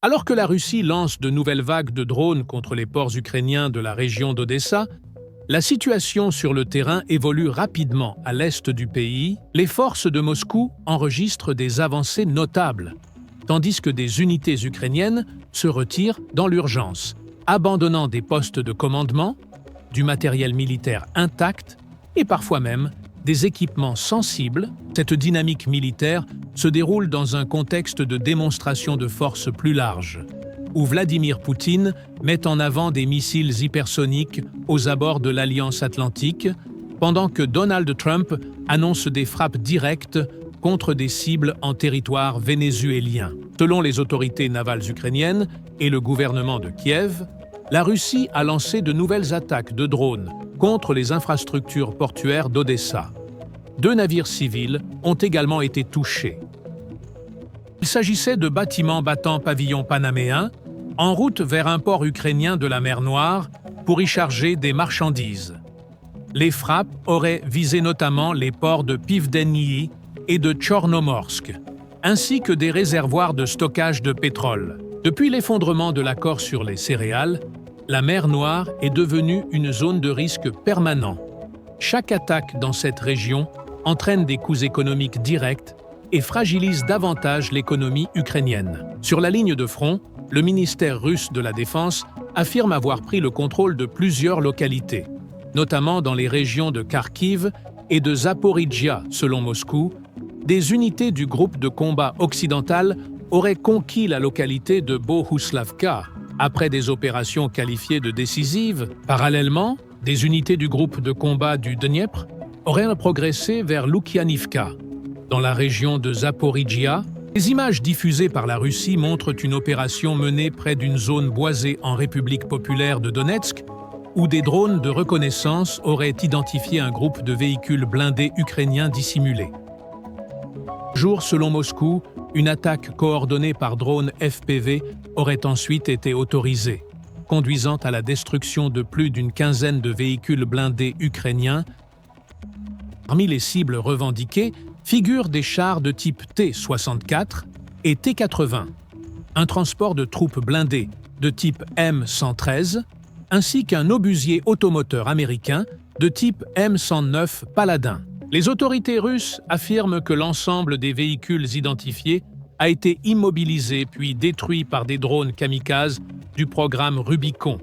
Alors que la Russie lance de nouvelles vagues de drones contre les ports ukrainiens de la région d'Odessa, la situation sur le terrain évolue rapidement à l'est du pays. Les forces de Moscou enregistrent des avancées notables, tandis que des unités ukrainiennes se retirent dans l'urgence, abandonnant des postes de commandement, du matériel militaire intact et parfois même des équipements sensibles. Cette dynamique militaire se déroule dans un contexte de démonstration de force plus large, où Vladimir Poutine met en avant des missiles hypersoniques aux abords de l'Alliance Atlantique, pendant que Donald Trump annonce des frappes directes contre des cibles en territoire vénézuélien. Selon les autorités navales ukrainiennes et le gouvernement de Kiev, la Russie a lancé de nouvelles attaques de drones contre les infrastructures portuaires d'Odessa. 2 navires civils ont également été touchés. Il s'agissait de bâtiments battant pavillon panaméen, en route vers un port ukrainien de la mer Noire pour y charger des marchandises. Les frappes auraient visé notamment les ports de Pivdeniyi et de Tchornomorsk, ainsi que des réservoirs de stockage de pétrole. Depuis l'effondrement de l'accord sur les céréales, la mer Noire est devenue une zone de risque permanent. Chaque attaque dans cette région entraîne des coûts économiques directs et fragilise davantage l'économie ukrainienne. Sur la ligne de front, le ministère russe de la Défense affirme avoir pris le contrôle de plusieurs localités, notamment dans les régions de Kharkiv et de Zaporijia, selon Moscou. Des unités du groupe de combat occidental auraient conquis la localité de Bohuslavka après des opérations qualifiées de décisives. Parallèlement, des unités du groupe de combat du Dniepr auraient progressé vers Lukianivka, dans la région de Zaporijia. Les images diffusées par la Russie montrent une opération menée près d'une zone boisée en République populaire de Donetsk, où des drones de reconnaissance auraient identifié un groupe de véhicules blindés ukrainiens dissimulés. Jour, selon Moscou, une attaque coordonnée par drone FPV aurait ensuite été autorisée, conduisant à la destruction de plus d'une quinzaine de véhicules blindés ukrainiens. Parmi les cibles revendiquées figurent des chars de type T-64 et T-80, un transport de troupes blindées de type M113, ainsi qu'un obusier automoteur américain de type M109 Paladin. Les autorités russes affirment que l'ensemble des véhicules identifiés a été immobilisé puis détruit par des drones kamikazes du programme Rubicon,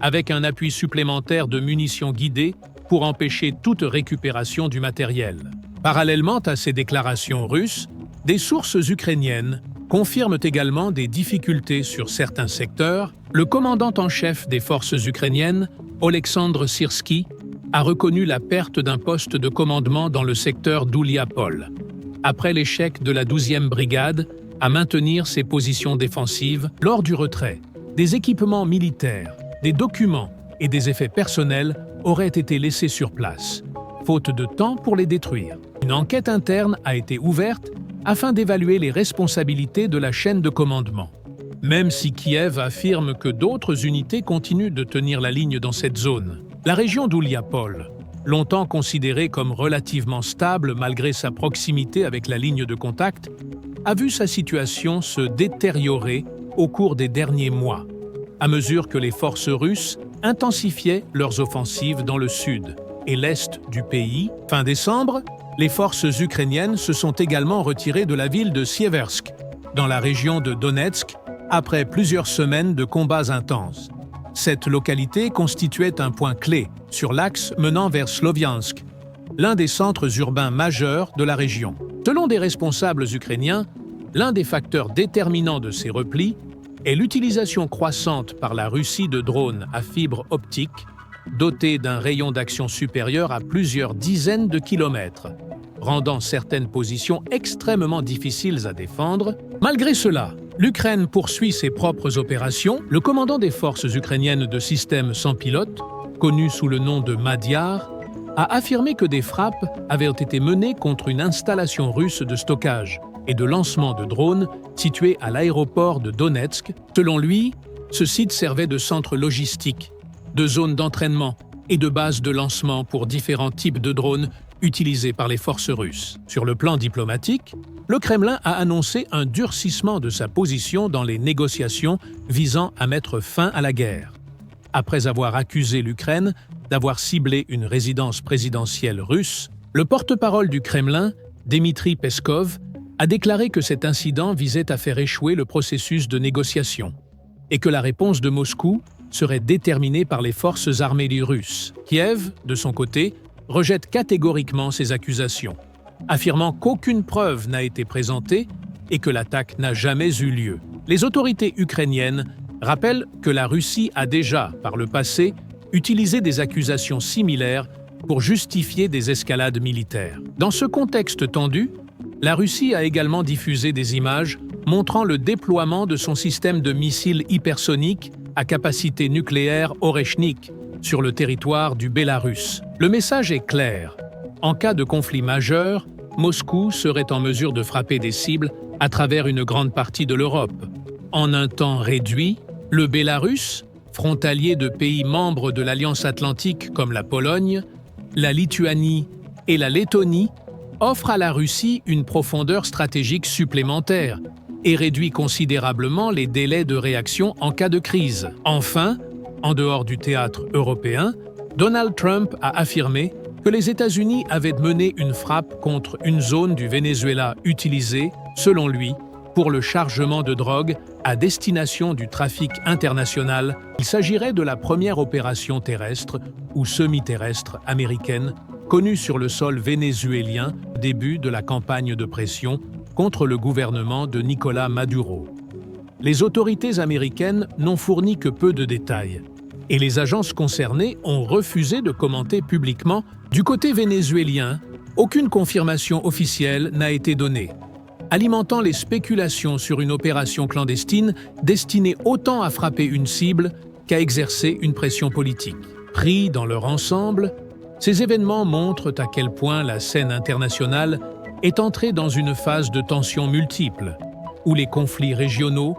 avec un appui supplémentaire de munitions guidées pour empêcher toute récupération du matériel. Parallèlement à ces déclarations russes, des sources ukrainiennes confirment également des difficultés sur certains secteurs. Le commandant en chef des forces ukrainiennes, Oleksandr Syrsky, a reconnu la perte d'un poste de commandement dans le secteur d'Ouliapol, après l'échec de la 12e brigade à maintenir ses positions défensives. Lors du retrait, des équipements militaires, des documents et des effets personnels auraient été laissés sur place, faute de temps pour les détruire. Une enquête interne a été ouverte afin d'évaluer les responsabilités de la chaîne de commandement. Même si Kiev affirme que d'autres unités continuent de tenir la ligne dans cette zone, la région d'Ouliapol, longtemps considérée comme relativement stable malgré sa proximité avec la ligne de contact, a vu sa situation se détériorer au cours des derniers mois, à mesure que les forces russes intensifiaient leurs offensives dans le sud et l'est du pays. Fin décembre, les forces ukrainiennes se sont également retirées de la ville de Sieversk, dans la région de Donetsk, après plusieurs semaines de combats intenses. Cette localité constituait un point clé sur l'axe menant vers Sloviansk, l'un des centres urbains majeurs de la région. Selon des responsables ukrainiens, l'un des facteurs déterminants de ces replis est l'utilisation croissante par la Russie de drones à fibre optique, dotés d'un rayon d'action supérieur à plusieurs dizaines de kilomètres, rendant certaines positions extrêmement difficiles à défendre. Malgré cela, l'Ukraine poursuit ses propres opérations. Le commandant des forces ukrainiennes de système sans pilote, connu sous le nom de Madyar, a affirmé que des frappes avaient été menées contre une installation russe de stockage et de lancement de drones située à l'aéroport de Donetsk. Selon lui, ce site servait de centre logistique, de zone d'entraînement et de bases de lancement pour différents types de drones utilisés par les forces russes. Sur le plan diplomatique, le Kremlin a annoncé un durcissement de sa position dans les négociations visant à mettre fin à la guerre. Après avoir accusé l'Ukraine d'avoir ciblé une résidence présidentielle russe, le porte-parole du Kremlin, Dmitri Peskov, a déclaré que cet incident visait à faire échouer le processus de négociation et que la réponse de Moscou serait déterminée par les forces armées russes. Kiev, de son côté, rejette catégoriquement ces accusations, affirmant qu'aucune preuve n'a été présentée et que l'attaque n'a jamais eu lieu. Les autorités ukrainiennes rappellent que la Russie a déjà, par le passé, utilisé des accusations similaires pour justifier des escalades militaires. Dans ce contexte tendu, la Russie a également diffusé des images montrant le déploiement de son système de missiles hypersoniques à capacité nucléaire Oreshnik sur le territoire du Bélarus. Le message est clair. En cas de conflit majeur, Moscou serait en mesure de frapper des cibles à travers une grande partie de l'Europe. En un temps réduit, le Bélarus, frontalier de pays membres de l'Alliance atlantique comme la Pologne, la Lituanie et la Lettonie, offre à la Russie une profondeur stratégique supplémentaire et réduit considérablement les délais de réaction en cas de crise. Enfin, en dehors du théâtre européen, Donald Trump a affirmé que les États-Unis avaient mené une frappe contre une zone du Venezuela utilisée, selon lui, pour le chargement de drogue à destination du trafic international. Il s'agirait de la première opération terrestre ou semi-terrestre américaine connue sur le sol vénézuélien au début de la campagne de pression contre le gouvernement de Nicolás Maduro. Les autorités américaines n'ont fourni que peu de détails, et les agences concernées ont refusé de commenter publiquement. Du côté vénézuélien, aucune confirmation officielle n'a été donnée, alimentant les spéculations sur une opération clandestine destinée autant à frapper une cible qu'à exercer une pression politique. Pris dans leur ensemble, ces événements montrent à quel point la scène internationale est entrée dans une phase de tensions multiples, où les conflits régionaux,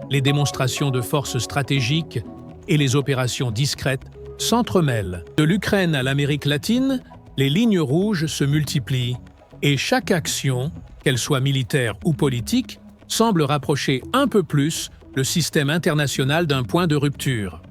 les démonstrations de force stratégiques et les opérations discrètes s'entremêlent. De l'Ukraine à l'Amérique latine, les lignes rouges se multiplient et chaque action, qu'elle soit militaire ou politique, semble rapprocher un peu plus le système international d'un point de rupture.